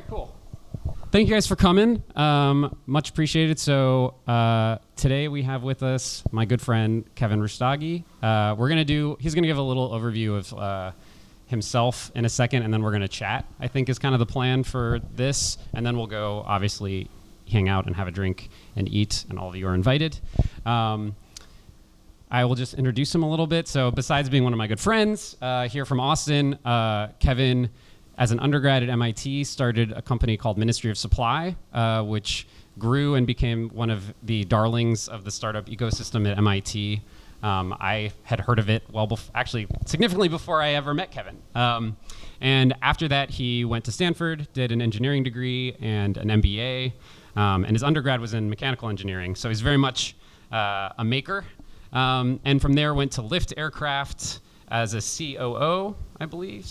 right, cool. Thank you guys for coming. Much appreciated. So today we have with us my good friend, Kevin Rustagi. He's gonna give a little overview of himself in a second, and then we're gonna chat, I think is kind of the plan for this. And then we'll go, obviously, hang out and have a drink and eat, and all of you are invited. I will just introduce him a little bit. So besides being one of my good friends here from Austin, Kevin, as an undergrad at MIT, started a company called Ministry of Supply, which grew and became one of the darlings of the startup ecosystem at MIT. I had heard of it actually significantly before I ever met Kevin. And after that, he went to Stanford, did an engineering degree and an MBA, and his undergrad was in mechanical engineering. So he's very much a maker. And from there, went to Lyft Aircraft as a COO, I believe.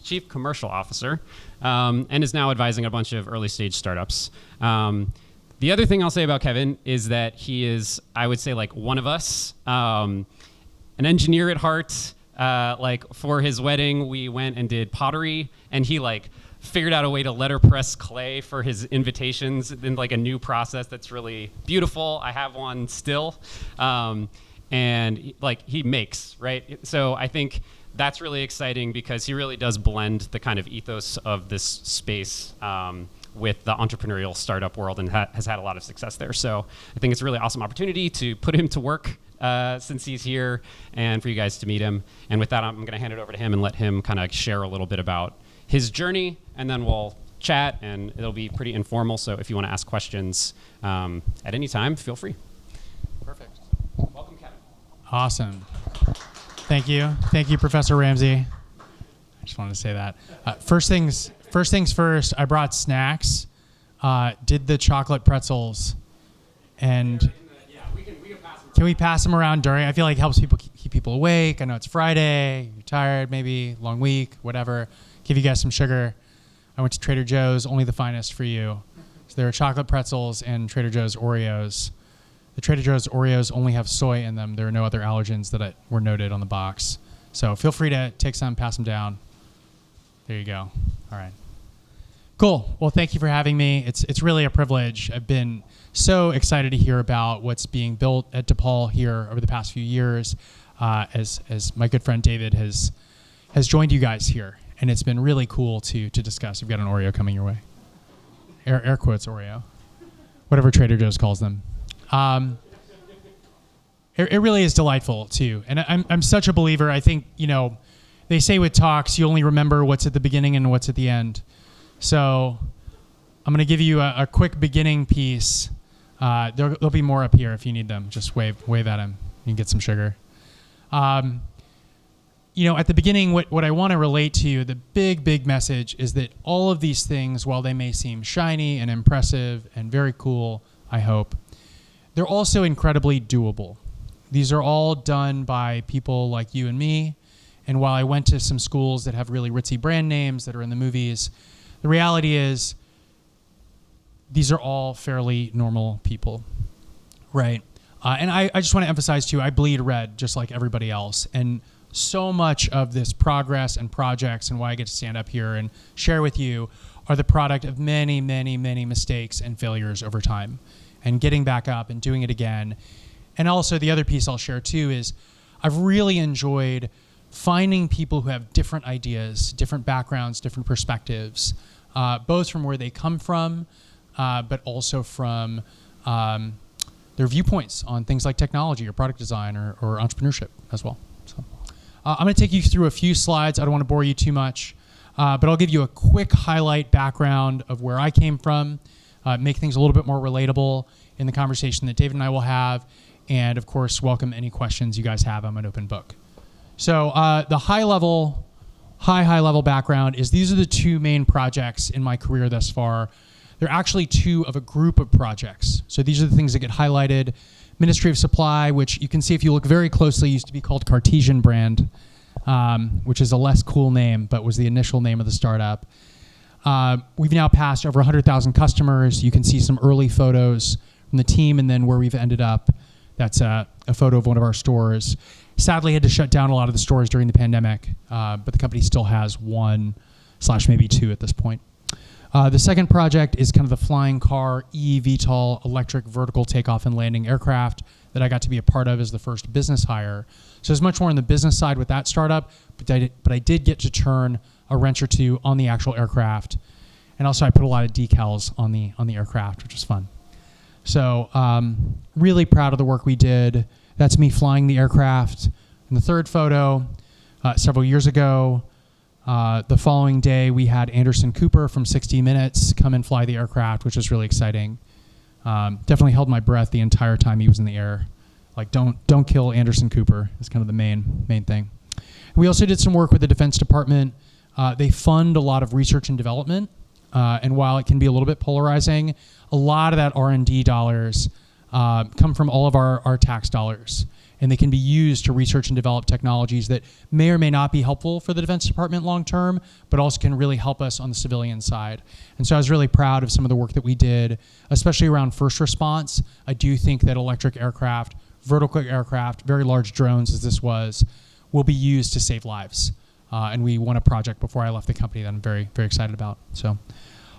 Chief Commercial Officer, and is now advising a bunch of early stage startups. The other thing I'll say about Kevin is that he is, I would say, like one of us, an engineer at heart. Like for his wedding, we went and did pottery, and he like figured out a way to letterpress clay for his invitations in like a new process that's really beautiful. I have one still, and like he makes, right? So I think that's really exciting because he really does blend the kind of ethos of this space with the entrepreneurial startup world, and has had a lot of success there. So I think it's a really awesome opportunity to put him to work since he's here, and for you guys to meet him. And with that, I'm going to hand it over to him and let him kind of share a little bit about his journey, and then we'll chat, and it'll be pretty informal. So if you want to ask questions at any time, feel free. Perfect. Welcome, Kevin. Awesome. Thank you, Professor Ramsey. I just wanted to say that. First things first. I brought snacks. Did the chocolate pretzels, and we can pass them. Can we pass them around during? I feel like it helps people keep people awake. I know it's Friday. You're tired, maybe long week, whatever. Give you guys some sugar. I went to Trader Joe's, only the finest for you. So there are chocolate pretzels and Trader Joe's Oreos. The Trader Joe's Oreos only have soy in them. There are no other allergens that were noted on the box. So feel free to take some, pass them down. There you go. All right. Cool. Well, thank you for having me. It's really a privilege. I've been so excited to hear about what's being built at DePaul here over the past few years, as my good friend David has joined you guys here. And it's been really cool to discuss. We've got an Oreo coming your way. Air quotes Oreo. Whatever Trader Joe's calls them. It really is delightful too, and I'm such a believer. I think they say with talks you only remember what's at the beginning and what's at the end. So I'm going to give you a quick beginning piece. There'll be more up here if you need them. Just wave at him. You can get some sugar. At the beginning, what I want to relate to you, the big message is that all of these things, while they may seem shiny and impressive and very cool, I hope, they're also incredibly doable. These are all done by people like you and me. And while I went to some schools that have really ritzy brand names that are in the movies, the reality is these are all fairly normal people, right? And I just want to emphasize too, I bleed red just like everybody else. And so much of this progress and projects and why I get to stand up here and share with you are the product of many mistakes and failures over time. And getting back up and doing it again. And also the other piece I'll share too is I've really enjoyed finding people who have different ideas, different backgrounds, different perspectives, both from where they come from, but also from their viewpoints on things like technology or product design or entrepreneurship as well. So I'm going to take you through a few slides. I don't want to bore you too much, but I'll give you a quick highlight background of where I came from. Make things a little bit more relatable in the conversation that David and I will have. And of course, welcome any questions you guys have. I'm an open book. So the high level background is these are the two main projects in my career thus far. They're actually two of a group of projects. So these are the things that get highlighted. Ministry of Supply, which you can see if you look very closely, used to be called Cartesian Brand, which is a less cool name, but was the initial name of the startup. We've now passed over 100,000 customers. You can see some early photos from the team and then where we've ended up. That's a photo of one of our stores. Sadly, had to shut down a lot of the stores during the pandemic, but the company still has one/maybe two at this point. The second project is kind of the flying car eVTOL electric vertical takeoff and landing aircraft that I got to be a part of as the first business hire. So it's much more on the business side with that startup, but I did get to turn a wrench or two on the actual aircraft. And also I put a lot of decals on the aircraft, which was fun. So really proud of the work we did. That's me flying the aircraft. And the third photo, several years ago, the following day we had Anderson Cooper from 60 Minutes come and fly the aircraft, which was really exciting. Definitely held my breath the entire time he was in the air. Like, don't kill Anderson Cooper is kind of the main thing. We also did some work with the Defense Department. They fund a lot of research and development. And while it can be a little bit polarizing, a lot of that R&D dollars come from all of our tax dollars. And they can be used to research and develop technologies that may or may not be helpful for the Defense Department long term, but also can really help us on the civilian side. And so I was really proud of some of the work that we did, especially around first response. I do think that electric aircraft, vertical aircraft, very large drones as this was, will be used to save lives. And we won a project before I left the company that I'm very, very excited about. So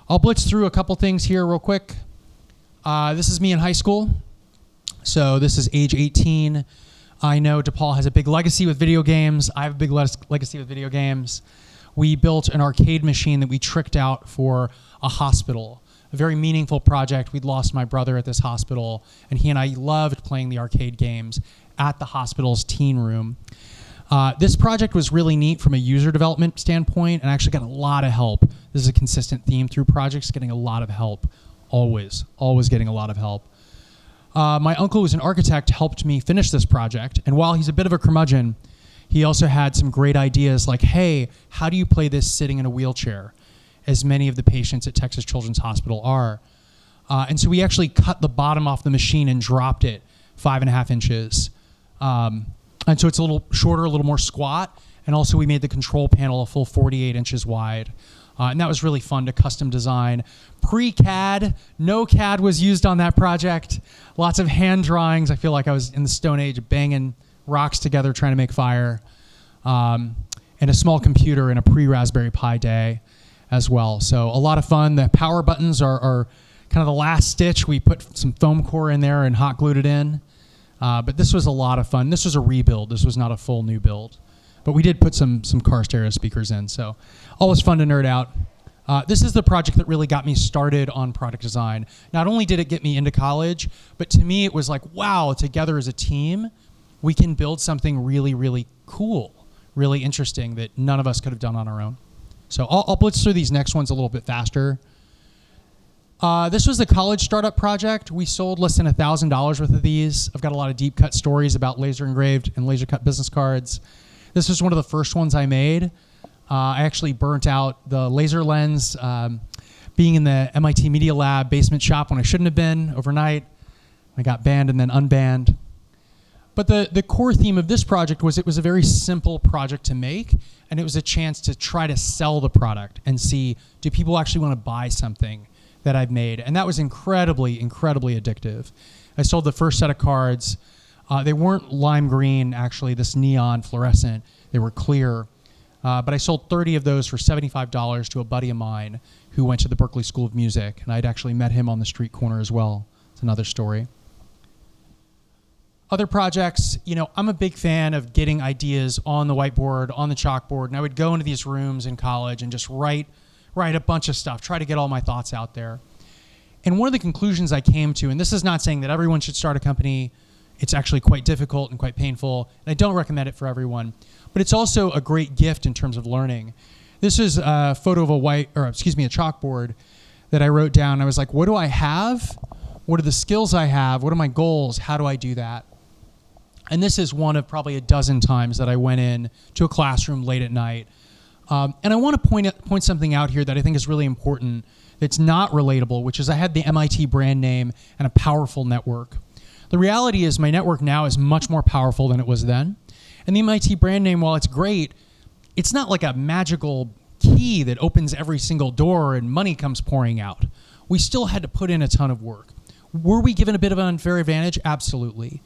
I'll blitz through a couple things here real quick. This is me in high school. So this is age 18. I know DePaul has a big legacy with video games. I have a big legacy with video games. We built an arcade machine that we tricked out for a hospital, a very meaningful project. We'd lost my brother at this hospital, and he and I loved playing the arcade games at the hospital's teen room. This project was really neat from a user development standpoint, and I actually got a lot of help. This is a consistent theme through projects, getting a lot of help. Always getting a lot of help. My uncle, who's an architect, helped me finish this project. And while he's a bit of a curmudgeon, he also had some great ideas like, hey, how do you play this sitting in a wheelchair, as many of the patients at Texas Children's Hospital are. And so we actually cut the bottom off the machine and dropped it 5.5 inches. And so it's a little shorter, a little more squat. And also we made the control panel a full 48 inches wide. And that was really fun to custom design. Pre-CAD, no CAD was used on that project. Lots of hand drawings. I feel like I was in the Stone Age banging rocks together trying to make fire. And a small computer and a pre-Raspberry Pi day as well. So a lot of fun. The power buttons are kind of the last stitch. We put some foam core in there and hot glued it in. But this was a lot of fun. This was a rebuild. This was not a full new build. But we did put some car stereo speakers in, so always fun to nerd out. This is the project that really got me started on product design. Not only did it get me into college, but to me it was like, wow, together as a team, we can build something really, really cool, really interesting that none of us could have done on our own. So I'll blitz through these next ones a little bit faster. This was the college startup project. We sold less than $1,000 worth of these. I've got a lot of deep cut stories about laser engraved and laser cut business cards. This was one of the first ones I made. I actually burnt out the laser lens being in the MIT Media Lab basement shop when I shouldn't have been overnight. I got banned and then unbanned. But the core theme of this project was it was a very simple project to make, and it was a chance to try to sell the product and see, do people actually want to buy something that I've made? And that was incredibly, incredibly addictive. I sold the first set of cards. They weren't lime green, actually, this neon fluorescent. They were clear. But I sold 30 of those for $75 to a buddy of mine who went to the Berklee School of Music, and I'd actually met him on the street corner as well. It's another story. Other projects, I'm a big fan of getting ideas on the whiteboard, on the chalkboard, and I would go into these rooms in college and just write a bunch of stuff, try to get all my thoughts out there. And one of the conclusions I came to, and this is not saying that everyone should start a company, it's actually quite difficult and quite painful, and I don't recommend it for everyone. But it's also a great gift in terms of learning. This is a photo of a chalkboard that I wrote down. I was like, what do I have? What are the skills I have? What are my goals? How do I do that? And this is one of probably a dozen times that I went in to a classroom late at night. And I want to point something out here that I think is really important that's not relatable, which is I had the MIT brand name and a powerful network. The reality is my network now is much more powerful than it was then. And the MIT brand name, while it's great, it's not like a magical key that opens every single door and money comes pouring out. We still had to put in a ton of work. Were we given a bit of an unfair advantage? Absolutely.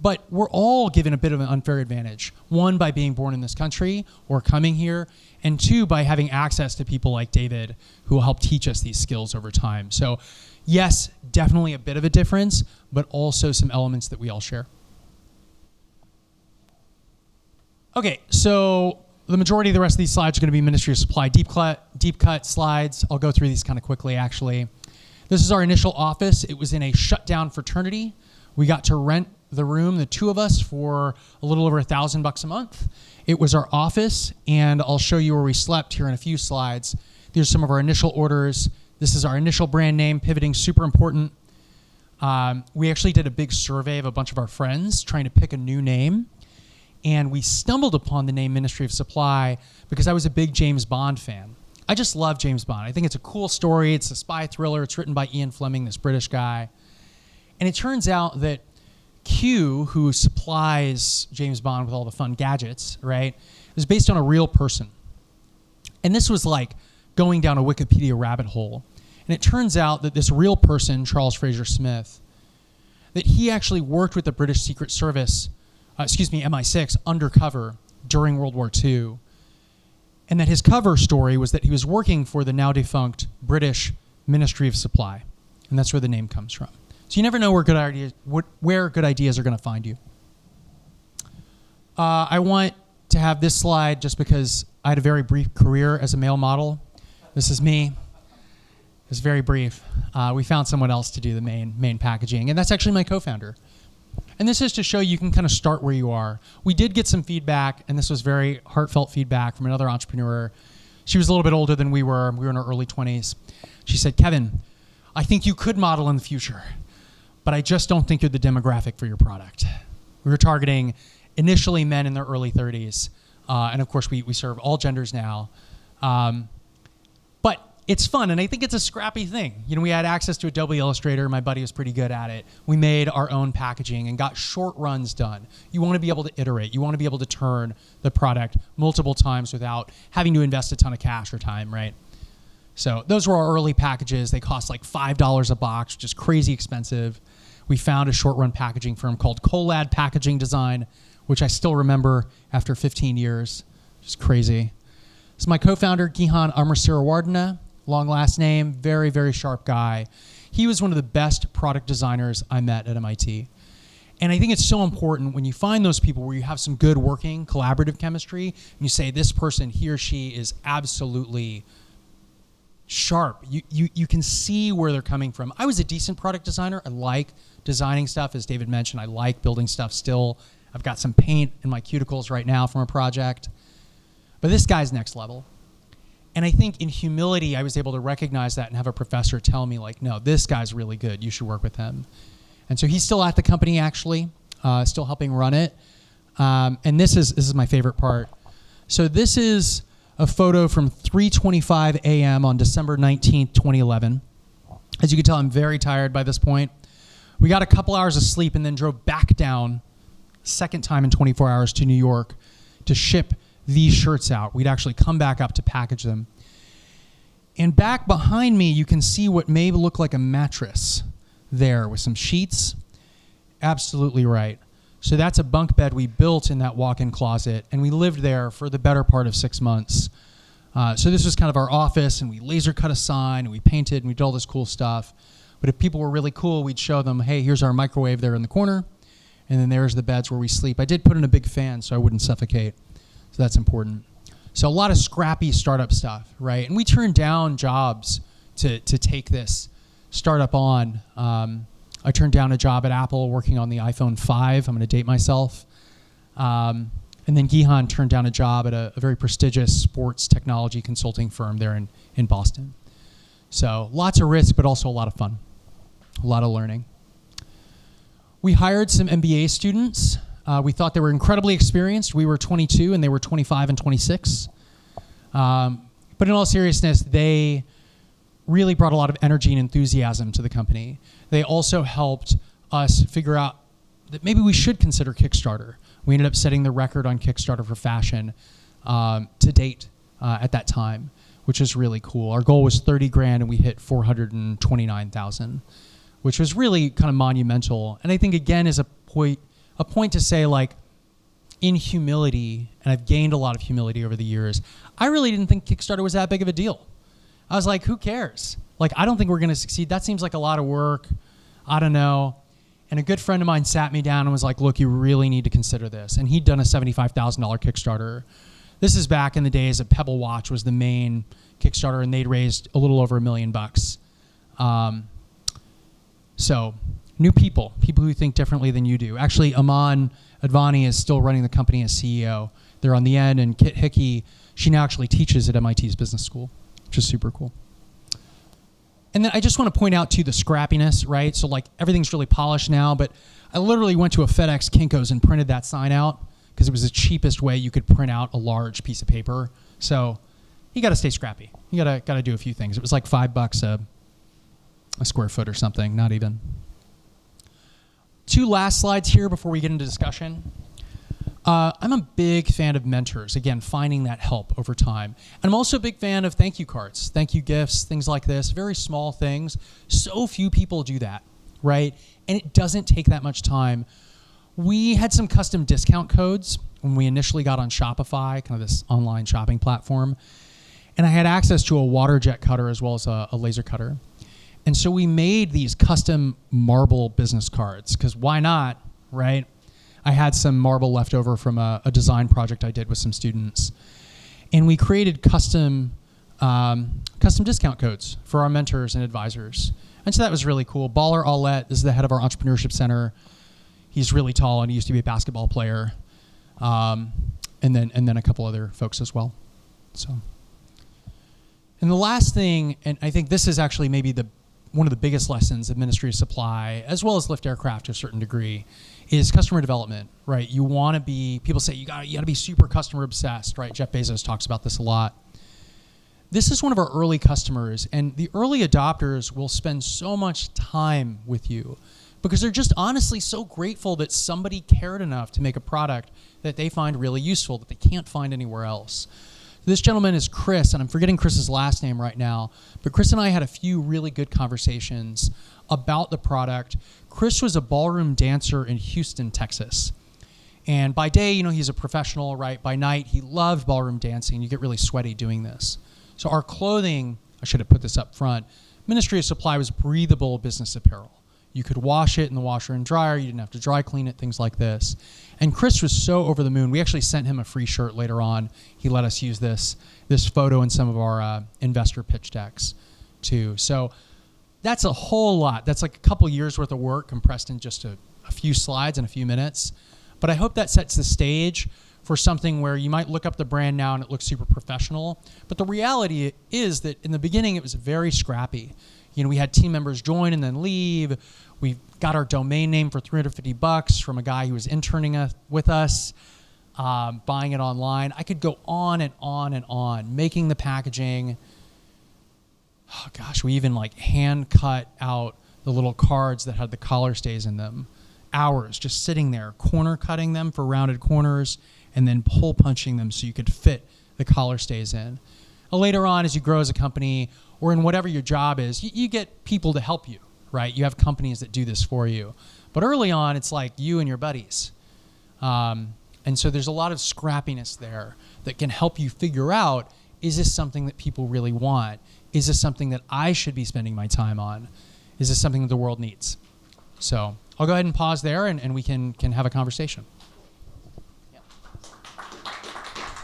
But we're all given a bit of an unfair advantage. One, by being born in this country or coming here, and two, by having access to people like David who will help teach us these skills over time. So yes, definitely a bit of a difference, but also some elements that we all share. Okay, so the majority of the rest of these slides are going to be Ministry of Supply deep cut slides. I'll go through these kind of quickly, actually. This is our initial office. It was in a shutdown fraternity. We got to rent the room, the two of us, for a little over $1,000 a month. It was our office, and I'll show you where we slept here in a few slides. These are some of our initial orders. This is our initial brand name, pivoting, super important. We actually did a big survey of a bunch of our friends trying to pick a new name. And we stumbled upon the name Ministry of Supply because I was a big James Bond fan. I just love James Bond. I think it's a cool story. It's a spy thriller. It's written by Ian Fleming, this British guy. And it turns out that Q, who supplies James Bond with all the fun gadgets, right, is based on a real person. And this was like going down a Wikipedia rabbit hole. And it turns out that this real person, Charles Fraser Smith, that he actually worked with the British Secret Service, MI6, undercover during World War II. And that his cover story was that he was working for the now defunct British Ministry of Supply. And that's where the name comes from. So you never know where good ideas are going to find you. I want to have this slide just because I had a very brief career as a male model. This is me. It's very brief. We found someone else to do the main packaging, and that's actually my co-founder. And this is to show you can kind of start where you are. We did get some feedback, and this was very heartfelt feedback from another entrepreneur. She was a little bit older than we were. We were in our early 20s. She said, Kevin, I think you could model in the future, but I just don't think you're the demographic for your product. We were targeting initially men in their early 30s. And of course, we serve all genders now. But it's fun, and I think it's a scrappy thing. You know, we had access to Adobe Illustrator. My buddy was pretty good at it. We made our own packaging and got short runs done. You want to be able to iterate. You want to be able to turn the product multiple times without having to invest a ton of cash or time, right? So those were our early packages. They cost like $5 a box, which is crazy expensive. We found a short run packaging firm called Colad Packaging Design, which I still remember after 15 years. Just crazy. So my co-founder, Gihan Amarsirawardena, long last name, very, very sharp guy. He was one of the best product designers I met at MIT. And I think it's so important when you find those people where you have some good working collaborative chemistry, and you say this person, he or she is absolutely sharp. You can see where they're coming from. I was a decent product designer. I like designing stuff. As David mentioned, I like building stuff still. I've got some paint in my cuticles right now from a project. But this guy's next level. And I think in humility, I was able to recognize that and have a professor tell me, like, no, this guy's really good. You should work with him. And so he's still at the company, actually, still helping run it. And this is my favorite part. So this is a photo from 3:25 a.m. on December 19th, 2011. As you can tell, I'm very tired by this point. We got a couple hours of sleep and then drove back down, second time in 24 hours, to New York to ship these shirts out. We'd actually come back up to package them. And back behind me, you can see what may look like a mattress there with some sheets. Absolutely right. So that's a bunk bed we built in that walk-in closet, and we lived there for the better part of 6 months. So this was kind of our office, and we laser cut a sign, and we painted, and we did all this cool stuff. But if people were really cool, we'd show them, hey, here's our microwave there in the corner, and then there's the beds where we sleep. I did put in a big fan so I wouldn't suffocate. So that's important. So a lot of scrappy startup stuff, right? And we turned down jobs to take this startup on. I turned down a job at Apple working on the iPhone 5. I'm going to date myself. And then Gihan turned down a job at a very prestigious sports technology consulting firm there in Boston. So lots of risk, but also a lot of fun, a lot of learning. We hired some MBA students. We thought they were incredibly experienced. We were 22 and they were 25 and 26. But in all seriousness, they really brought a lot of energy and enthusiasm to the company. They also helped us figure out that maybe we should consider Kickstarter. We ended up setting the record on Kickstarter for fashion to date at that time, which is really cool. Our goal was 30 grand and we hit 429,000, which was really kind of monumental. And I think, again, is a a point to say, like, in humility, and I've gained a lot of humility over the years, I really didn't think Kickstarter was that big of a deal. I was like, who cares? Like, I don't think we're going to succeed. That seems like a lot of work. I don't know. And a good friend of mine sat me down and was like, look, you really need to consider this. And he'd done a $75,000 Kickstarter. This is back in the days that Pebble Watch was the main Kickstarter, and they'd raised a little over $1 million. So new people who think differently than you do. Actually, Aman Advani is still running the company as CEO. They're on the end, and Kit Hickey, she now actually teaches at MIT's business school, which is super cool. And then I just want to point out, too, the scrappiness, right? So, like, everything's really polished now, but I literally went to a FedEx Kinko's and printed that sign out because it was the cheapest way you could print out a large piece of paper. So you got to stay scrappy. You got to do a few things. It was like $5 a square foot or something, not even. 2 last slides here before we get into discussion. I'm a big fan of mentors, again, finding that help over time. And I'm also a big fan of thank you cards, thank you gifts, things like this, very small things. So few people do that, right? And it doesn't take that much time. We had some custom discount codes when we initially got on Shopify, kind of this online shopping platform. And I had access to a water jet cutter as well as a laser cutter. And so we made these custom marble business cards, because why not, right? I had some marble left over from a design project I did with some students. And we created custom discount codes for our mentors and advisors. And so that was really cool. Baller Aulette is the head of our entrepreneurship center. He's really tall, and he used to be a basketball player. And then a couple other folks as well. So, and the last thing, and I think this is actually maybe one of the biggest lessons of Ministry of Supply, as well as Lift Aircraft to a certain degree, is customer development, right? You want to be, people say you got to be super customer obsessed, right? Jeff Bezos talks about this a lot. This is one of our early customers, and the early adopters will spend so much time with you because they're just honestly so grateful that somebody cared enough to make a product that they find really useful, that they can't find anywhere else. This gentleman is Chris, and I'm forgetting Chris's last name right now, but Chris and I had a few really good conversations about the product. Chris was a ballroom dancer in Houston, Texas. And by day, he's a professional, right? By night, he loved ballroom dancing. You get really sweaty doing this. So our clothing, I should have put this up front, Ministry of Supply was breathable business apparel. You could wash it in the washer and dryer. You didn't have to dry clean it, things like this. And Chris was so over the moon. We actually sent him a free shirt later on. He let us use this photo in some of our investor pitch decks too. So that's a whole lot. That's like a couple years worth of work compressed in just a few slides and a few minutes. But I hope that sets the stage for something where you might look up the brand now and it looks super professional. But the reality is that in the beginning, it was very scrappy. We had team members join and then leave. We got our domain name for $350 from a guy who was interning with us, buying it online. I could go on and on and on, making the packaging. Oh gosh, we even hand cut out the little cards that had the collar stays in them. Hours just sitting there, corner cutting them for rounded corners, and then hole punching them so you could fit the collar stays in. Later on, as you grow as a company, or in whatever your job is, you get people to help you, right? You have companies that do this for you. But early on, it's like you and your buddies. And so there's a lot of scrappiness there that can help you figure out, is this something that people really want? Is this something that I should be spending my time on? Is this something that the world needs? So I'll go ahead and pause there, and we can have a conversation. Yeah.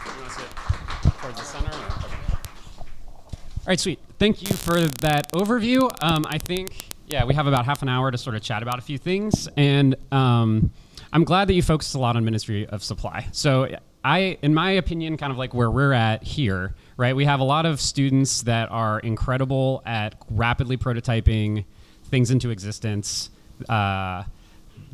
You want to sit towards the center? All right, sweet. Thank you for that overview. I think, we have about half an hour to sort of chat about a few things. And I'm glad that you focused a lot on Ministry of Supply. So in my opinion, kind of like where we're at here, right, we have a lot of students that are incredible at rapidly prototyping things into existence that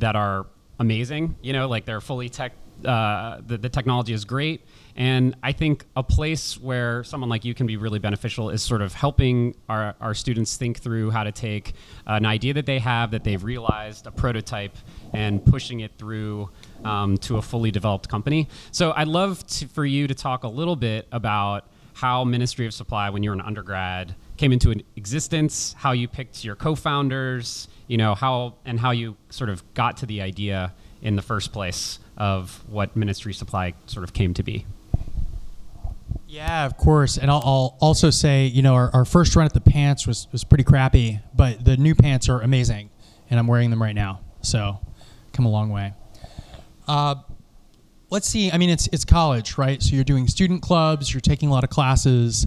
are amazing. They're fully the technology is great. And I think a place where someone like you can be really beneficial is sort of helping our students think through how to take an idea that they have, that they've realized, a prototype, and pushing it through to a fully developed company. So I'd love for you to talk a little bit about how Ministry of Supply, when you were an undergrad, came into existence, how you picked your co-founders, how you sort of got to the idea, in the first place of what Ministry Supply sort of came to be. Yeah, of course. And I'll also say, our first run at the pants was pretty crappy, but the new pants are amazing, and I'm wearing them right now. So, come a long way. Let's see. I mean, it's college, right? So you're doing student clubs, you're taking a lot of classes.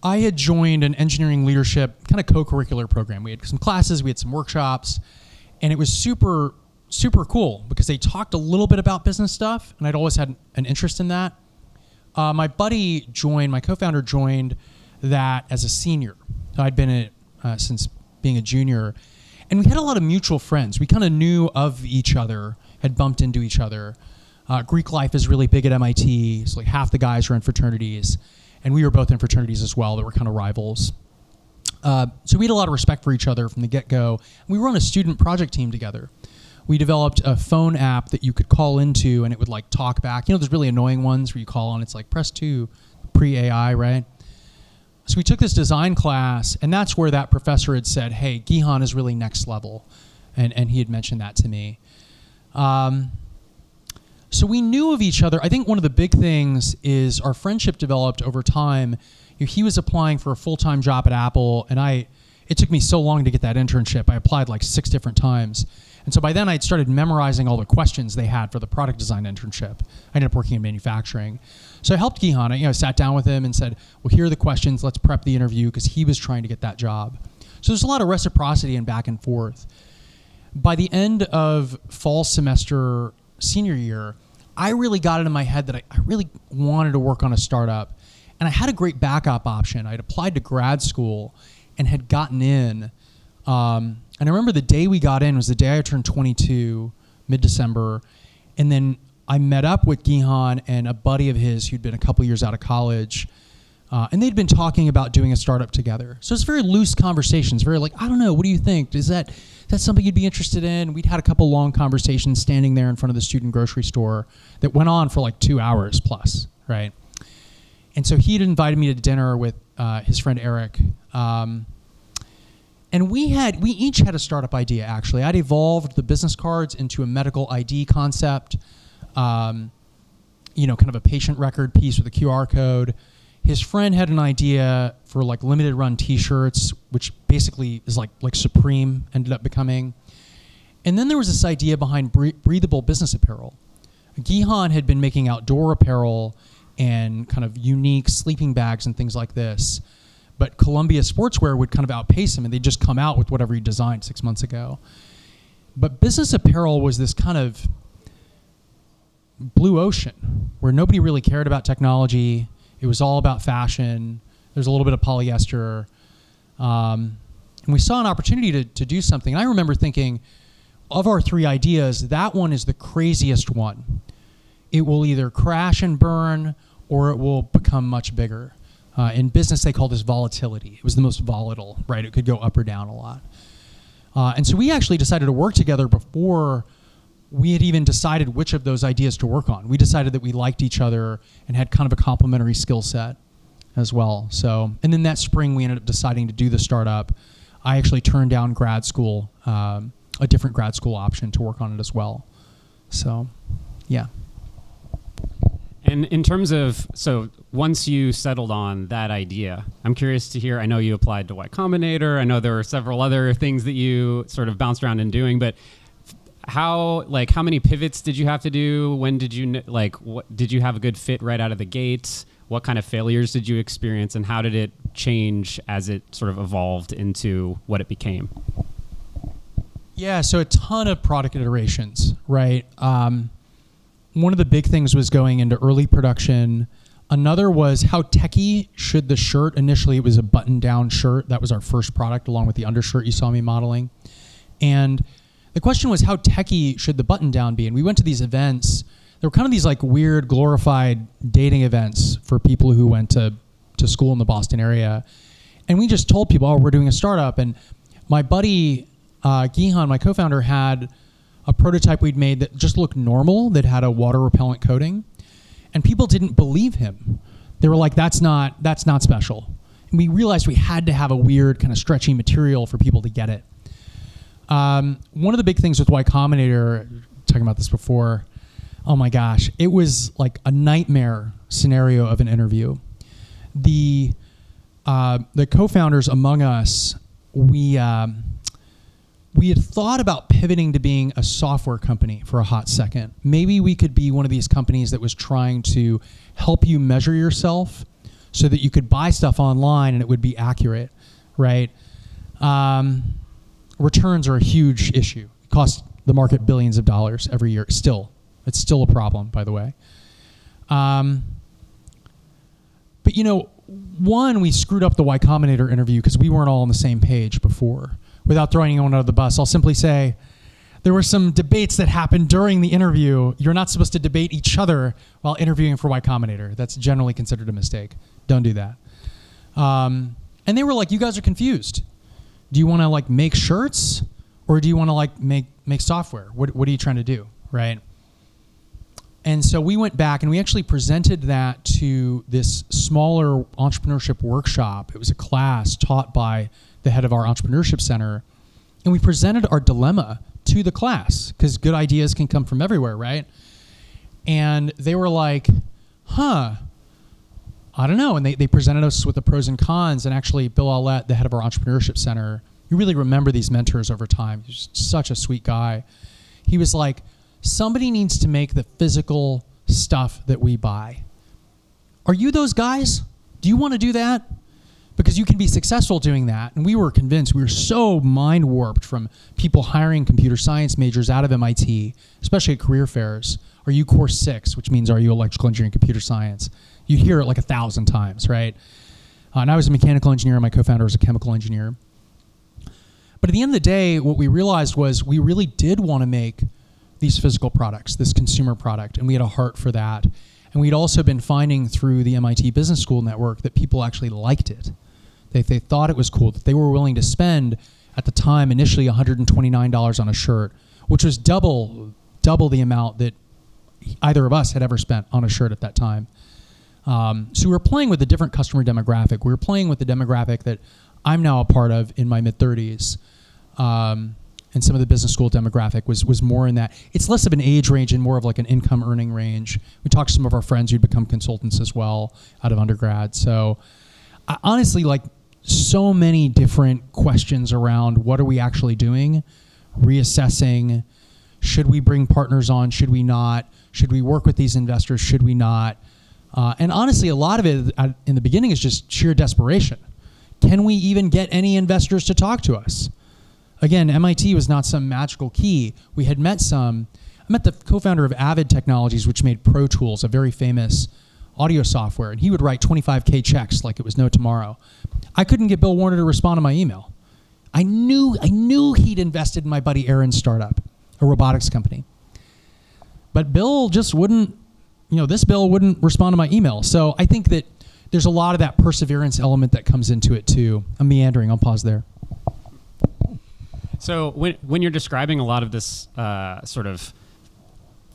I had joined an engineering leadership kind of co-curricular program. We had some classes, we had some workshops, and it was super, super cool because they talked a little bit about business stuff, and I'd always had an interest in that. My buddy joined, my co-founder joined that as a senior. I'd been in it since being a junior. And we had a lot of mutual friends. We kind of knew of each other, had bumped into each other. Greek life is really big at MIT. So like half the guys are in fraternities. And we were both in fraternities as well that were kind of rivals. So we had a lot of respect for each other from the get-go. We were on a student project team together. We developed a phone app that you could call into and it would like talk back. There's really annoying ones where you call on, it's like press 2, pre-AI, right? So we took this design class and that's where that professor had said, hey, Gihan is really next level. And he had mentioned that to me. So we knew of each other. I think one of the big things is our friendship developed over time. He was applying for a full-time job at Apple and it took me so long to get that internship. I applied like 6 different times. And so by then I'd started memorizing all the questions they had for the product design internship. I ended up working in manufacturing. So I helped Gihan. I sat down with him and said, well, here are the questions. Let's prep the interview because he was trying to get that job. So there's a lot of reciprocity and back and forth. By the end of fall semester senior year, I really got it in my head that I really wanted to work on a startup. And I had a great backup option. I'd applied to grad school and had gotten in. And I remember the day we got in was the day I turned 22, mid-December. And then I met up with Gihan and a buddy of his who'd been a couple years out of college. And they'd been talking about doing a startup together. So it's very loose conversations, very like, I don't know, what do you think? Is that something you'd be interested in? We'd had a couple long conversations standing there in front of the student grocery store that went on for like 2 hours plus, right? And so he'd invited me to dinner with his friend Eric. And we each had a startup idea, actually. I'd evolved the business cards into a medical ID concept, kind of a patient record piece with a QR code. His friend had an idea for like limited run t-shirts, which basically is like Supreme ended up becoming. And then there was this idea behind breathable business apparel. Gihan had been making outdoor apparel and kind of unique sleeping bags and things like this. But Columbia Sportswear would kind of outpace him, and they'd just come out with whatever he designed 6 months ago. But business apparel was this kind of blue ocean where nobody really cared about technology. It was all about fashion. There's a little bit of polyester. And we saw an opportunity to do something. And I remember thinking, of our 3 ideas, that one is the craziest one. It will either crash and burn, or it will become much bigger. In business, they call this volatility. It was the most volatile, right? It could go up or down a lot. And so we actually decided to work together before we had even decided which of those ideas to work on. We decided that we liked each other and had kind of a complementary skill set as well. So, and then that spring, we ended up deciding to do the startup. I actually turned down grad school, a different grad school option to work on it as well. So, yeah. And in terms of, so once you settled on that idea, I'm curious to hear, I know you applied to Y Combinator. I know there were several other things that you sort of bounced around in doing, but how many pivots did you have to do? When did you, what did you have a good fit right out of the gate? What kind of failures did you experience, and how did it change as it sort of evolved into what it became? Yeah, so a ton of product iterations, right? One of the big things was going into early production. Another was how techie should the shirt. Initially, it was a button-down shirt. That was our first product, along with the undershirt you saw me modeling. And the question was, how techie should the button-down be? And we went to these events. There were kind of these like weird, glorified dating events for people who went to school in the Boston area. And we just told people, oh, we're doing a startup. And my buddy, Gihan, my co-founder, had a prototype we'd made that just looked normal, that had a water repellent coating, and people didn't believe him. They were like, that's not special. And we realized we had to have a weird kind of stretchy material for people to get it. One of the big things with Y Combinator, talking about this before. Oh my gosh, it was like a nightmare scenario of an interview. The co-founders among us, we had thought about pivoting to being a software company for a hot second. Maybe we could be one of these companies that was trying to help you measure yourself so that you could buy stuff online and it would be accurate, right? Returns are a huge issue. It costs the market billions of dollars every year. Still, it's still a problem, by the way. But one, we screwed up the Y Combinator interview because we weren't all on the same page before. Without throwing anyone under the bus, I'll simply say there were some debates that happened during the interview. You're not supposed to debate each other while interviewing for Y Combinator. That's generally considered a mistake. Don't do that. And they were like, you guys are confused. Do you want to like make shirts or do you want to like make software? What are you trying to do, right? And so we went back and we actually presented that to this smaller entrepreneurship workshop. It was a class taught by the head of our entrepreneurship center. And we presented our dilemma to the class because good ideas can come from everywhere, right? And they were like, I don't know. And they presented us with the pros and cons. And actually, Bill Aulette, the head of our entrepreneurship center, you really remember these mentors over time. He's such a sweet guy. He was like, somebody needs to make the physical stuff that we buy. Are you those guys? Do you want to do that? Because you can be successful doing that. And we were convinced, we were so mind warped from people hiring computer science majors out of MIT, especially at career fairs. Are you course 6, which means are you electrical engineering, computer science? You hear it like 1,000 times, right? And I was a mechanical engineer, and my co-founder was a chemical engineer. But at the end of the day, what we realized was we really did want to make these physical products, this consumer product, and we had a heart for that. And we'd also been finding through the MIT Business School network that people actually liked it. They thought it was cool, that they were willing to spend, at the time, initially $129 on a shirt, which was double the amount that either of us had ever spent on a shirt at that time. So we were playing with a different customer demographic. We were playing with the demographic that I'm now a part of in my mid-30s. And some of the business school demographic was more in that. It's less of an age range and more of like an income earning range. We talked to some of our friends who'd become consultants as well out of undergrad. So honestly, like so many different questions around what are we actually doing, reassessing, should we bring partners on, should we not, should we work with these investors, should we not? And honestly, a lot of it in the beginning is just sheer desperation. Can we even get any investors to talk to us? Again, MIT was not some magical key. We had met some. I met the co-founder of Avid Technologies, which made Pro Tools, a very famous audio software, and he would write 25K checks like it was no tomorrow. I couldn't get Bill Warner to respond to my email. I knew he'd invested in my buddy Aaron's startup, a robotics company. But Bill just wouldn't, this Bill wouldn't respond to my email. So I think that there's a lot of that perseverance element that comes into it too. I'm meandering, I'll pause there. So when you're describing a lot of this sort of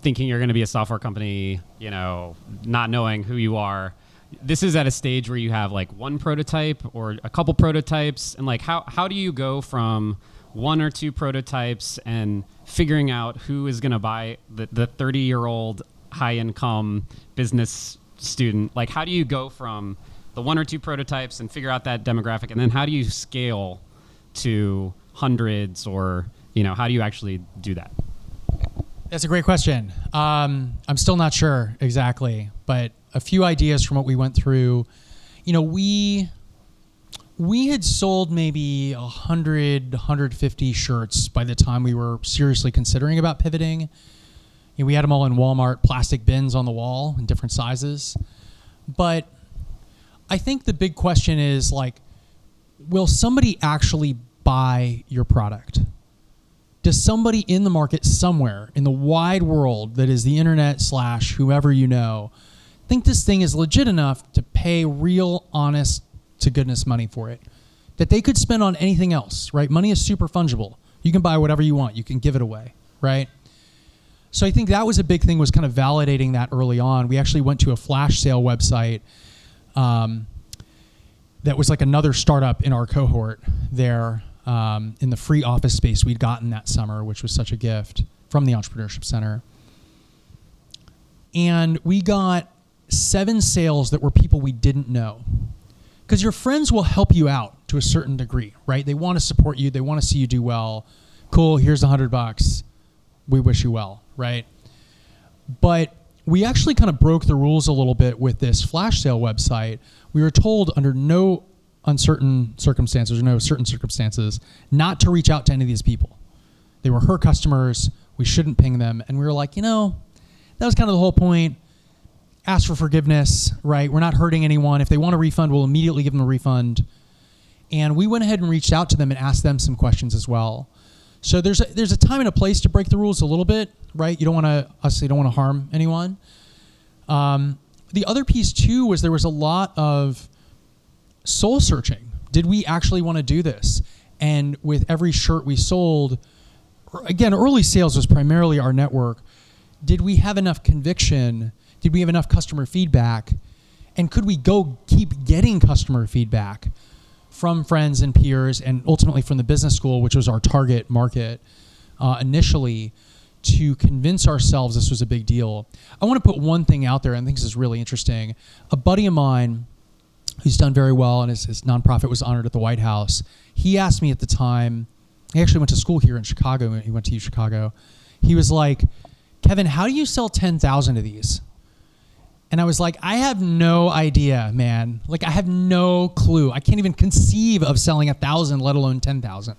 thinking you're going to be a software company, not knowing who you are, this is at a stage where you have like one prototype or a couple prototypes, and like how do you go from one or two prototypes and figuring out who is going to buy the 30-year-old high-income business student? Like, how do you go from the one or two prototypes and figure out that demographic, and then how do you scale to hundreds, or how do you actually do that? That's a great question. I'm still not sure exactly, but a few ideas from what we went through. We had sold maybe 100, 150 shirts by the time we were seriously considering about pivoting. We had them all in Walmart plastic bins on the wall in different sizes. But I think the big question is like, will somebody actually buy your product? Does somebody in the market somewhere in the wide world that is the internet / whoever think this thing is legit enough to pay real, honest to goodness money for it? That they could spend on anything else, right? Money is super fungible. You can buy whatever you want. You can give it away, right? So I think that was a big thing, was kind of validating that early on. We actually went to a flash sale website that was like another startup in our cohort there in the free office space we'd gotten that summer, which was such a gift from the Entrepreneurship Center. And we got 7 sales that were people we didn't know. Because your friends will help you out to a certain degree, right? They want to support you. They want to see you do well. Cool, here's $100. We wish you well, right? But we actually kind of broke the rules a little bit with this flash sale website. We were told under no uncertain circumstances or no certain circumstances not to reach out to any of these people. They were her customers. We shouldn't ping them. And we were like, that was kind of the whole point. Ask for forgiveness, right? We're not hurting anyone. If they want a refund, we'll immediately give them a refund. And we went ahead and reached out to them and asked them some questions as well. So there's a time and a place to break the rules a little bit, right? You don't want to harm anyone. The other piece too was there was a lot of soul searching. Did we actually want to do this? And with every shirt we sold, again, early sales was primarily our network. Did we have enough conviction? Did we have enough customer feedback? And could we go keep getting customer feedback from friends and peers and ultimately from the business school, which was our target market initially, to convince ourselves this was a big deal? I want to put one thing out there, and I think this is really interesting. A buddy of mine who's done very well and his nonprofit was honored at the White House, he asked me at the time, he actually went to school here in Chicago, he went to U Chicago. He was like, Kevin, how do you sell 10,000 of these? And I was like, I have no idea, man. Like, I have no clue. I can't even conceive of selling 1,000, let alone 10,000.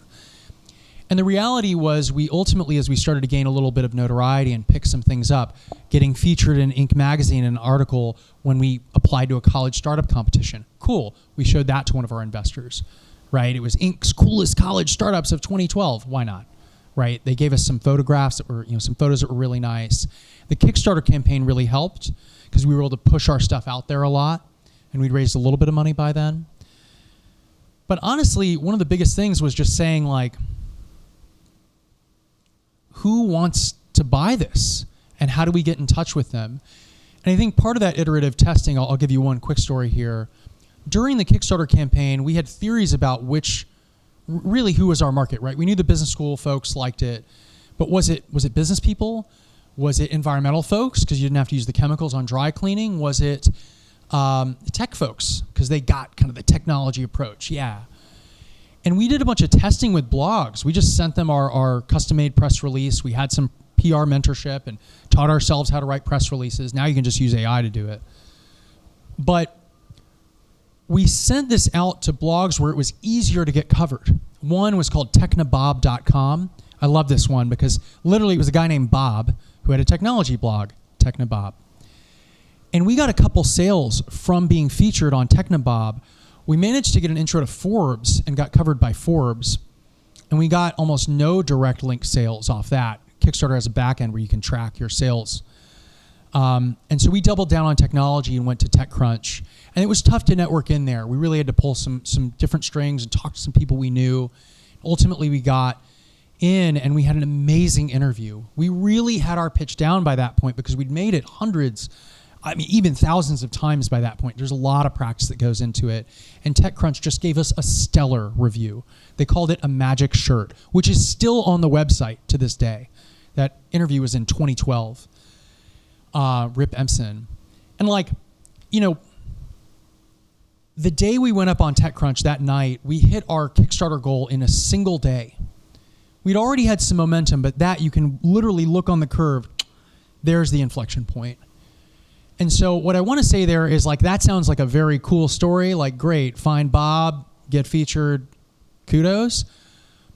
And the reality was we ultimately, as we started to gain a little bit of notoriety and pick some things up, getting featured in Inc. magazine in an article when we applied to a college startup competition. Cool. We showed that to one of our investors, right? It was Inc.'s coolest college startups of 2012. Why not? Right? They gave us some photographs that were, some photos that were really nice. The Kickstarter campaign really helped because we were able to push our stuff out there a lot, and we'd raised a little bit of money by then. But honestly, one of the biggest things was just saying, like, who wants to buy this? And how do we get in touch with them? And I think part of that iterative testing, I'll give you one quick story here. During the Kickstarter campaign, we had theories about who was our market, right? We knew the business school folks liked it, but was it business people? Was it environmental folks because you didn't have to use the chemicals on dry cleaning? Was it tech folks because they got kind of the technology approach? Yeah. And we did a bunch of testing with blogs. We just sent them our custom-made press release. We had some PR mentorship and taught ourselves how to write press releases. Now you can just use AI to do it. But we sent this out to blogs where it was easier to get covered. One was called technabob.com. I love this one because literally it was a guy named Bob who had a technology blog, Technabob. And we got a couple sales from being featured on Technabob. We managed to get an intro to Forbes and got covered by Forbes. And we got almost no direct link sales off that. Kickstarter has a back end where you can track your sales. And so we doubled down on technology and went to TechCrunch. And it was tough to network in there. We really had to pull some different strings and talk to some people we knew. Ultimately, we got in and we had an amazing interview. We really had our pitch down by that point because we'd made it hundreds, even thousands of times by that point. There's a lot of practice that goes into it. And TechCrunch just gave us a stellar review. They called it a magic shirt, which is still on the website to this day. That interview was in 2012. Rip Empson. And the day we went up on TechCrunch that night, we hit our Kickstarter goal in a single day. We'd already had some momentum, but that you can literally look on the curve. There's the inflection point. And so what I want to say there is that sounds like a very cool story. Great, find Bob, get featured, kudos.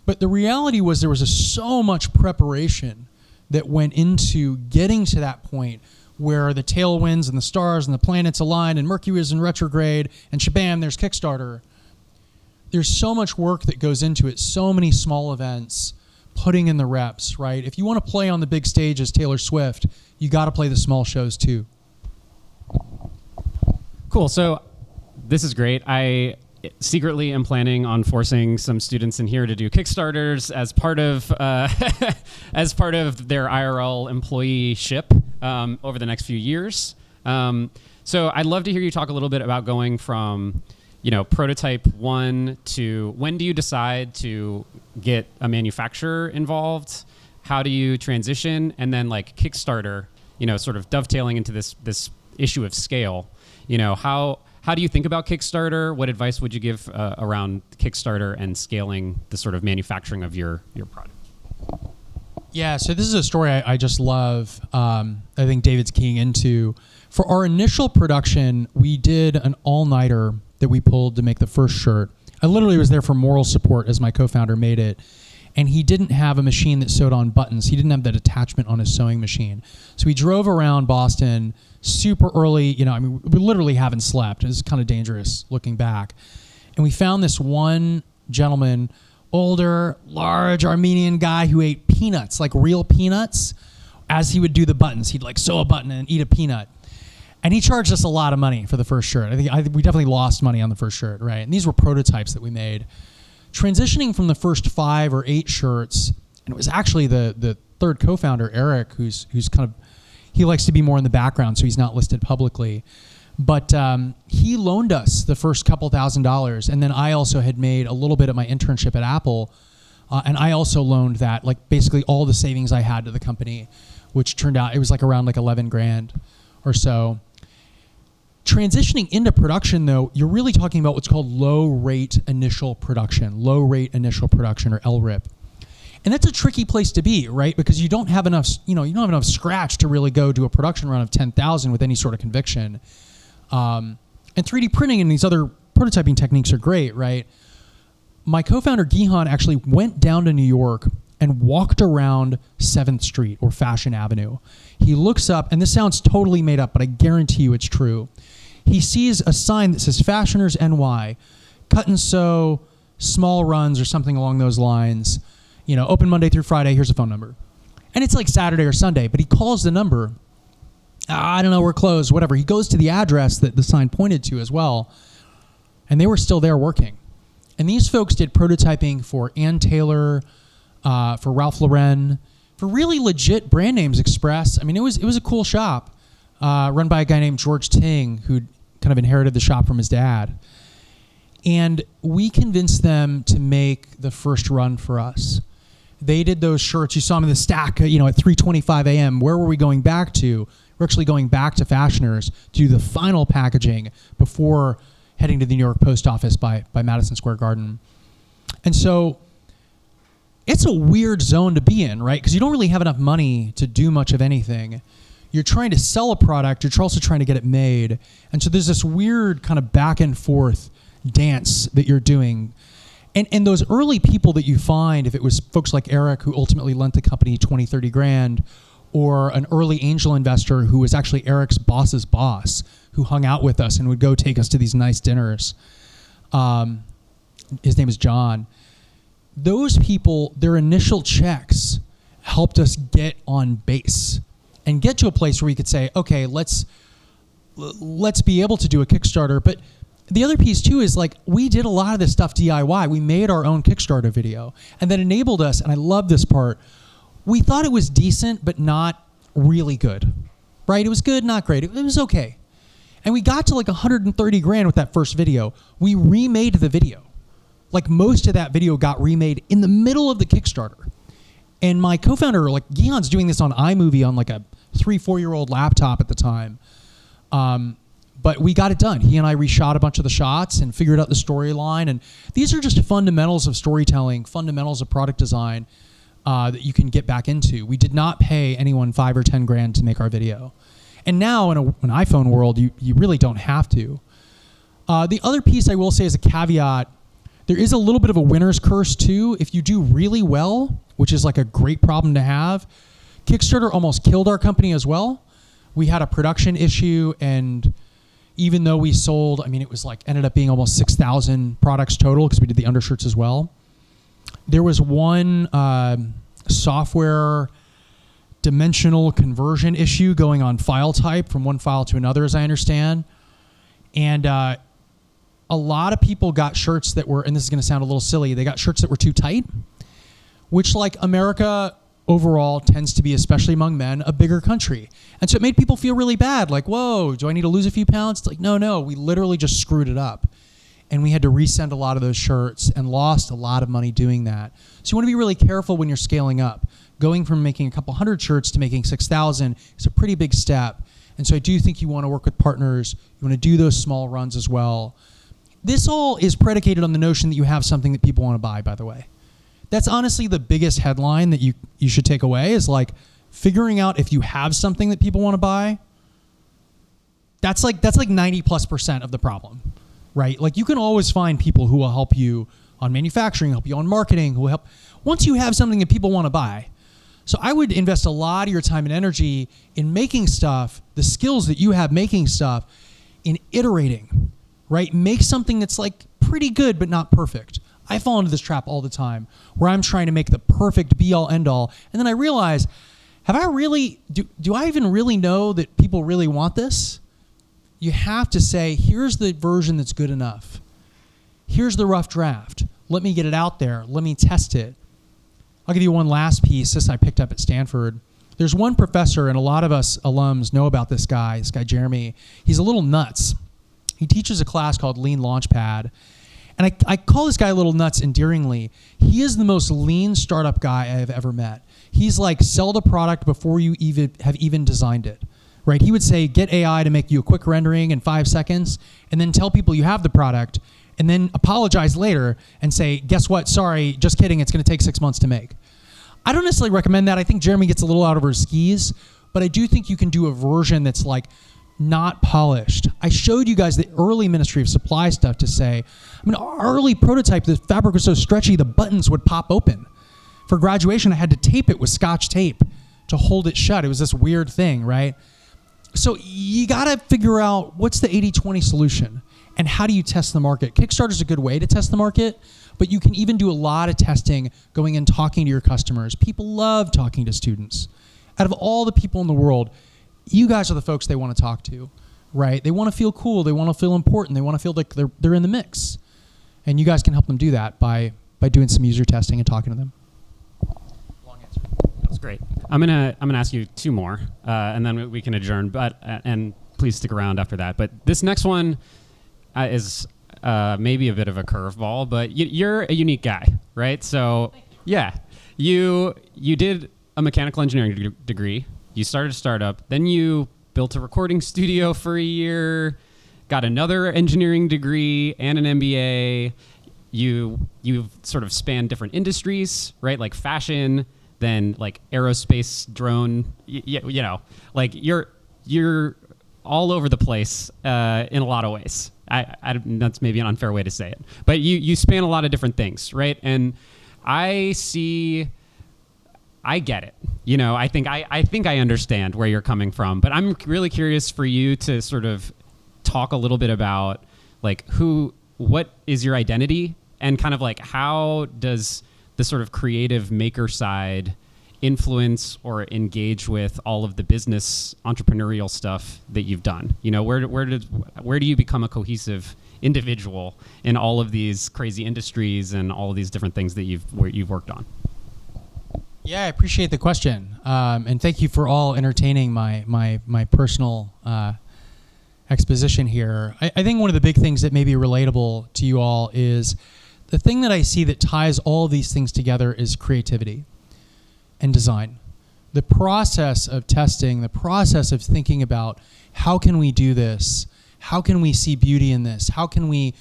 But the reality was there was so much preparation that went into getting to that point where the tailwinds and the stars and the planets align and Mercury is in retrograde and shabam, there's Kickstarter. There's so much work that goes into it, so many small events, putting in the reps, right? If you want to play on the big stage as Taylor Swift, you got to play the small shows too. Cool. So this is great. I secretly am planning on forcing some students in here to do Kickstarters as part of their IRL employeeship over the next few years. So I'd love to hear you talk a little bit about going from prototype 1 to when do you decide to get a manufacturer involved? how do you transition, and then like Kickstarter, sort of dovetailing into this issue of scale. How do you think about Kickstarter? What advice would you give around Kickstarter and scaling the sort of manufacturing of your product? Yeah, so this is a story I just love. I think David's keying into. For our initial production, we did an all-nighter that we pulled to make the first shirt. I literally was there for moral support as my co-founder made it. And he didn't have a machine that sewed on buttons. He didn't have that attachment on his sewing machine. So we drove around Boston super early. We literally haven't slept. It was kind of dangerous looking back. And we found this one gentleman, older, large Armenian guy who ate peanuts, like real peanuts, as he would do the buttons. He'd like sew a button and eat a peanut. And he charged us a lot of money for the first shirt. We definitely lost money on the first shirt, right? And these were prototypes that we made. Transitioning from the first 5 or 8 shirts, and it was actually the third co-founder, Eric, who's kind of, he likes to be more in the background, so he's not listed publicly. But he loaned us the first couple $1,000s, and then I also had made a little bit of my internship at Apple, and I also loaned that, like basically all the savings I had to the company, which turned out, it was like around like 11 grand or so. Transitioning into production, though, you're really talking about what's called low-rate initial production, or LRIP. And that's a tricky place to be, right? Because you don't have enough, you don't have enough scratch to really go do a production run of 10,000 with any sort of conviction. And 3D printing and these other prototyping techniques are great, right? My co-founder, Gihan, actually went down to New York and walked around 7th Street or Fashion Avenue. He looks up, and this sounds totally made up, but I guarantee you it's true. He sees a sign that says Fashioners NY, cut and sew, small runs or something along those lines. Open Monday through Friday, here's a phone number. And it's like Saturday or Sunday, but he calls the number. I don't know, we're closed, whatever. He goes to the address that the sign pointed to as well, and they were still there working. And these folks did prototyping for Ann Taylor, for Ralph Lauren, for really legit brand names, Express. I mean, it was a cool shop run by a guy named George Ting, who kind of inherited the shop from his dad. And we convinced them to make the first run for us. They did those shirts. You saw them in the stack, at 3:25 a.m. Where were we going back to? We're actually going back to Fashioners to do the final packaging before heading to the New York Post Office by Madison Square Garden. And so it's a weird zone to be in, right? Because you don't really have enough money to do much of anything. You're trying to sell a product. You're also trying to get it made. And so there's this weird kind of back and forth dance that you're doing. And those early people that you find, if it was folks like Eric who ultimately lent the company 20, 30 grand, or an early angel investor who was actually Eric's boss's boss, who hung out with us and would go take us to these nice dinners. His name is John. Those people, their initial checks helped us get on base and get to a place where we could say, okay, let's be able to do a Kickstarter. But the other piece too is like we did a lot of this stuff DIY. We made our own Kickstarter video, and that enabled us, and I love this part, we thought it was decent but not really good, right? It was good, not great. It was okay. And we got to like 130 grand with that first video. We remade the video. Like most of that video got remade in the middle of the Kickstarter. And my co-founder, like Gihan's doing this on iMovie on like a 3-4-year-old laptop at the time. But we got it done. He and I reshot a bunch of the shots and figured out the storyline. And these are just fundamentals of storytelling, fundamentals of product design that you can get back into. We did not pay anyone 5 or 10 grand to make our video. And now in an iPhone world, you really don't have to. The other piece I will say as a caveat, there is a little bit of a winner's curse too. If you do really well, which is like a great problem to have, Kickstarter almost killed our company as well. We had a production issue, and even though we sold, it was like ended up being almost 6,000 products total because we did the undershirts as well. There was one software dimensional conversion issue going on file type from one file to another, as I understand. And a lot of people got shirts that were, and this is going to sound a little silly, they got shirts that were too tight, which like America overall tends to be, especially among men, a bigger country. And so it made people feel really bad. Like, whoa, do I need to lose a few pounds? It's like, no, we literally just screwed it up. And we had to resend a lot of those shirts and lost a lot of money doing that. So you want to be really careful when you're scaling up. going from making a couple hundred shirts to making 6,000 is a pretty big step. And so I do think you want to work with partners. You want to do those small runs as well. This all is predicated on the notion that you have something that people want to buy, by the way. That's honestly the biggest headline that you should take away is like figuring out if you have something that people want to buy. That's like 90+% of the problem, right? Like you can always find people who will help you on manufacturing, help you on marketing, who will help once you have something that people want to buy. So I would invest a lot of your time and energy in making stuff, the skills that you have making stuff, in iterating, right? Make something that's like pretty good but not perfect. I fall into this trap all the time where I'm trying to make the perfect be-all, end-all, and then I realize, have I really, do I even really know that people really want this? You have to say, here's the version that's good enough. Here's the rough draft. Let me get it out there. Let me test it. I'll give you one last piece. This I picked up at Stanford. There's one professor, and a lot of us alums know about this guy Jeremy. He's a little nuts. He teaches a class called Lean Launchpad. And I call this guy a little nuts endearingly. He is the most lean startup guy I have ever met. He's like, sell the product before you even designed it, right? He would say, get AI to make you a quick rendering in 5 seconds, and then tell people you have the product, and then apologize later and say, guess what? Sorry, just kidding. It's going to take 6 months to make. I don't necessarily recommend that. I think Jeremy gets a little out of her skis, but I do think you can do a version that's like not polished. I showed you guys the early Ministry of Supply stuff to say, our early prototype, the fabric was so stretchy, the buttons would pop open. For graduation, I had to tape it with Scotch tape to hold it shut. It was this weird thing, right? So you got to figure out what's the 80-20 solution and how do you test the market. Kickstarter's a good way to test the market, but you can even do a lot of testing going and talking to your customers. People love talking to students. Out of all the people in the world, you guys are the folks they want to talk to, right? They want to feel cool. They want to feel important. They want to feel like they're in the mix. And you guys can help them do that by doing some user testing and talking to them. Long answer. That was great. I'm gonna ask you two more, and then we can adjourn. But and please stick around after that. But this next one is maybe a bit of a curveball, but you're a unique guy, right? So yeah, you did a mechanical engineering degree. You started a startup. Then you built a recording studio for a year. Got another engineering degree and an MBA. You've sort of spanned different industries, right? Like fashion, then like aerospace, drone. You know, like you're all over the place in a lot of ways. That's maybe an unfair way to say it, but you span a lot of different things, right? And I get it. You know, I think I understand where you're coming from, but I'm really curious for you to sort of talk a little bit about like what is your identity and kind of like how does the sort of creative maker side influence or engage with all of the business entrepreneurial stuff that you've done? You know, where do you become a cohesive individual in all of these crazy industries and all of these different things that you've worked on? Yeah, I appreciate the question, and thank you for all entertaining my personal exposition here. I think one of the big things that may be relatable to you all is the thing that I see that ties all of these things together is creativity and design. The process of testing, the process of thinking about how can we do this? How can we see beauty in this? How can we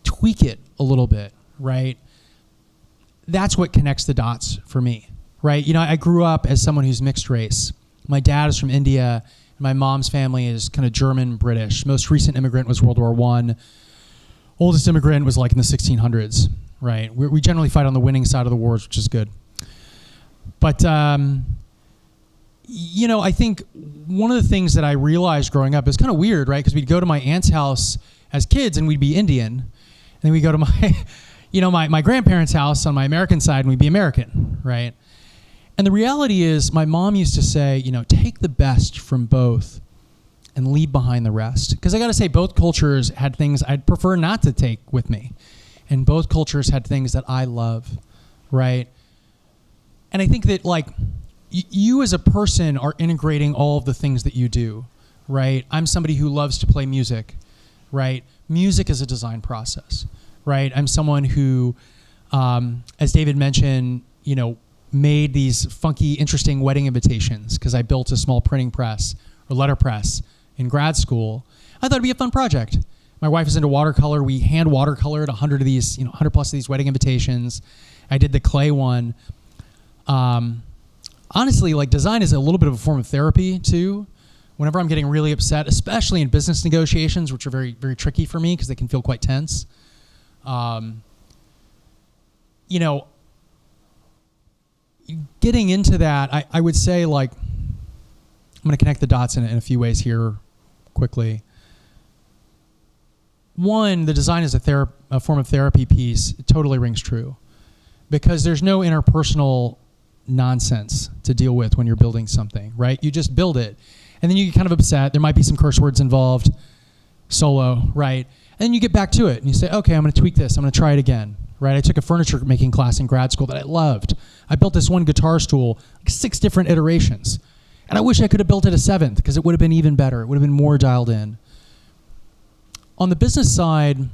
tweak it a little bit, right? That's what connects the dots for me, right? You know, I grew up as someone who's mixed race. My dad is from India. And my mom's family is kind of German-British. Most recent immigrant was World War I. Oldest immigrant was like in the 1600s, right? We generally fight on the winning side of the wars, which is good. But, you know, I think one of the things that I realized growing up is kind of weird, right? Because we'd go to my aunt's house as kids and we'd be Indian. And then we'd go to my grandparents' house on my American side and we'd be American, right? And the reality is my mom used to say, you know, take the best from both and leave behind the rest. Because I got to say, both cultures had things I'd prefer not to take with me. And both cultures had things that I love, right? And I think that, like, you as a person are integrating all of the things that you do, right? I'm somebody who loves to play music, right? Music is a design process, right? I'm someone who, as David mentioned, you know, made these funky, interesting wedding invitations because I built a small printing press or letterpress in grad school. I thought it'd be a fun project. My wife is into watercolor. We hand watercolored 100 of these, 100 plus of these wedding invitations. I did the clay one. Honestly, like design is a little bit of a form of therapy too. Whenever I'm getting really upset, especially in business negotiations, which are very, very tricky for me because they can feel quite tense. Getting into that, I would say like, I'm going to connect the dots in a few ways here quickly. One, the design is a form of therapy piece. It totally rings true because there's no interpersonal nonsense to deal with when you're building something, right? You just build it and then you get kind of upset. There might be some curse words involved, solo, right? And then you get back to it and you say, okay, I'm going to tweak this. I'm going to try it again, right? I took a furniture making class in grad school that I loved. I built this one guitar stool, like 6 different iterations. And I wish I could have built it a 7th because it would have been even better. It would have been more dialed in. On the business side,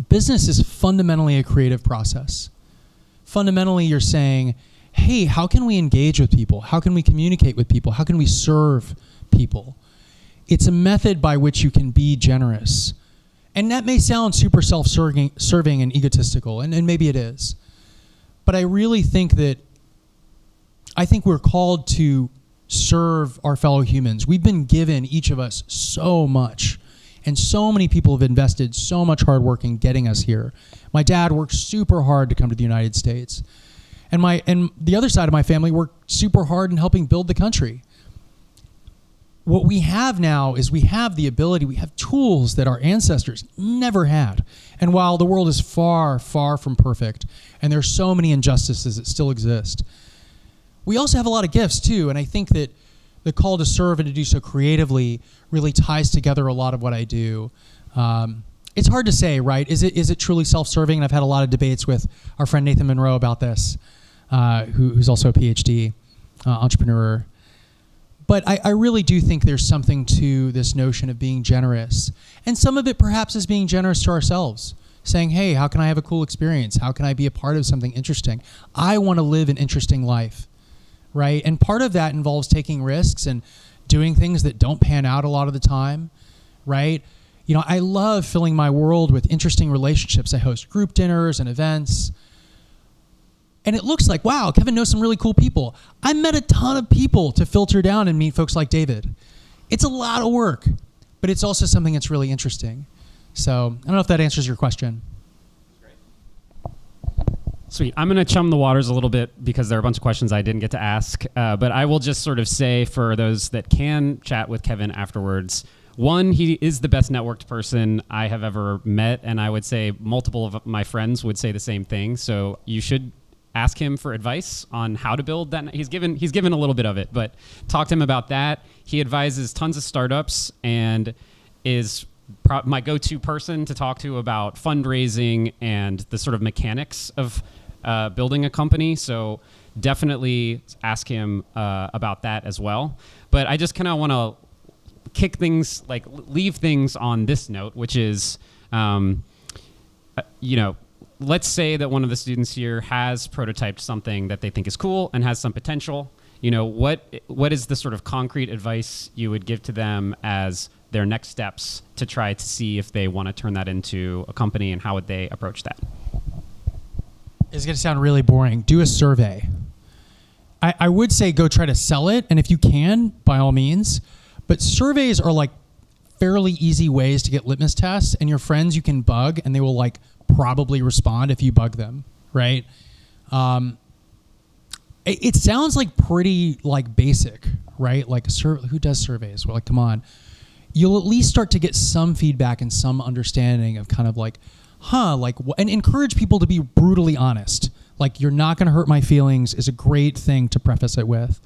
business is fundamentally a creative process. Fundamentally, you're saying, hey, how can we engage with people? How can we communicate with people? How can we serve people? It's a method by which you can be generous. And that may sound super self-serving and egotistical, and maybe it is. But I really think we're called to serve our fellow humans. We've been given, each of us, so much. And so many people have invested so much hard work in getting us here. My dad worked super hard to come to the United States. And the other side of my family worked super hard in helping build the country. What we have now is we have the ability, we have tools that our ancestors never had. And while the world is far, far from perfect, and there's so many injustices that still exist, we also have a lot of gifts too. And I think that the call to serve and to do so creatively really ties together a lot of what I do. It's hard to say, right? Is it truly self-serving? And I've had a lot of debates with our friend Nathan Monroe about this, who's also a PhD entrepreneur. But I really do think there's something to this notion of being generous. And some of it perhaps is being generous to ourselves, saying, hey, how can I have a cool experience? How can I be a part of something interesting? I want to live an interesting life, right? And part of that involves taking risks and doing things that don't pan out a lot of the time, right? I love filling my world with interesting relationships. I host group dinners and events. And it looks like, wow, Kevin knows some really cool people. I met a ton of people to filter down and meet folks like David. It's a lot of work, but it's also something that's really interesting. So I don't know if that answers your question. Sweet. I'm going to chum the waters a little bit because there are a bunch of questions I didn't get to ask. But I will just sort of say for those that can chat with Kevin afterwards, one, he is the best networked person I have ever met. And I would say multiple of my friends would say the same thing. So you should ask him for advice on how to build that. He's given a little bit of it, but talk to him about that. He advises tons of startups and is my go-to person to talk to about fundraising and the sort of mechanics of building a company. So definitely ask him about that as well. But I just kind of want to leave things on this note, which is, let's say that one of the students here has prototyped something that they think is cool and has some potential. What is the sort of concrete advice you would give to them as their next steps to try to see if they want to turn that into a company, and how would they approach that? It's going to sound really boring. Do a survey. I would say go try to sell it, and if you can, by all means. But surveys are like fairly easy ways to get litmus tests, and your friends you can bug, and they will probably respond if you bug them, right? It sounds pretty basic, right? Who does surveys? Well, come on. You'll at least start to get some feedback and some understanding of kind of and encourage people to be brutally honest. You're not going to hurt my feelings is a great thing to preface it with.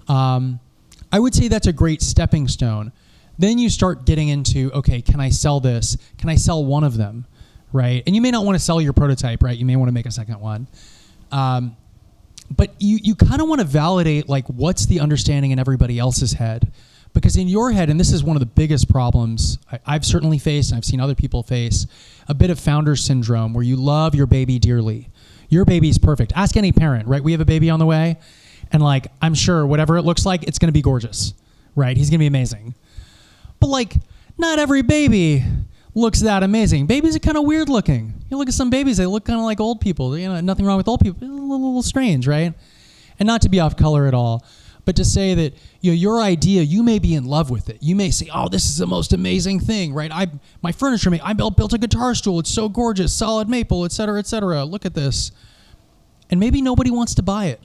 I would say that's a great stepping stone. Then you start getting into, okay, can I sell this? Can I sell one of them? Right? And you may not want to sell your prototype, right? You may want to make a second one. But you kind of want to validate what's the understanding in everybody else's head. Because in your head, and this is one of the biggest problems I've certainly faced and I've seen other people face, a bit of founder syndrome where you love your baby dearly. Your baby's perfect. Ask any parent, right? We have a baby on the way, and like, I'm sure whatever it looks like, it's going to be gorgeous, right? He's going to be amazing. But like, not every baby looks that amazing. Babies are kind of weird looking. You look at some babies, they look kind of like old people. You know, nothing wrong with old people. It's a little strange, right? And not to be off color at all, but to say that, you know, your idea, you may be in love with it. You may say, oh, this is the most amazing thing, right? My furniture, I built a guitar stool. It's so gorgeous, solid maple, et cetera, et cetera. Look at this. And maybe nobody wants to buy it.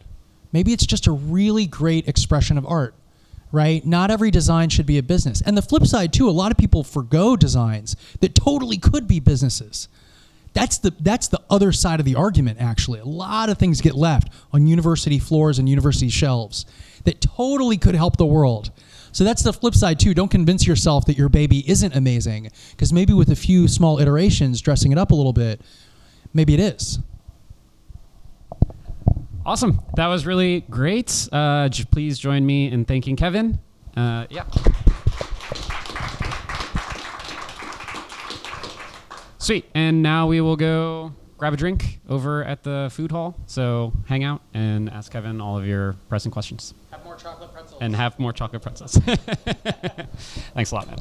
Maybe it's just a really great expression of art, right? Not every design should be a business. And the flip side too, a lot of people forgo designs that totally could be businesses. That's the other side of the argument, actually. A lot of things get left on university floors and university shelves that totally could help the world. So that's the flip side too. Don't convince yourself that your baby isn't amazing, because maybe with a few small iterations, dressing it up a little bit, maybe it is. Awesome. That was really great. Please join me in thanking Kevin. Yeah. Sweet. And now we will go grab a drink over at the food hall. So hang out and ask Kevin all of your pressing questions. Have more chocolate pretzels. And have more chocolate pretzels. Thanks a lot, man.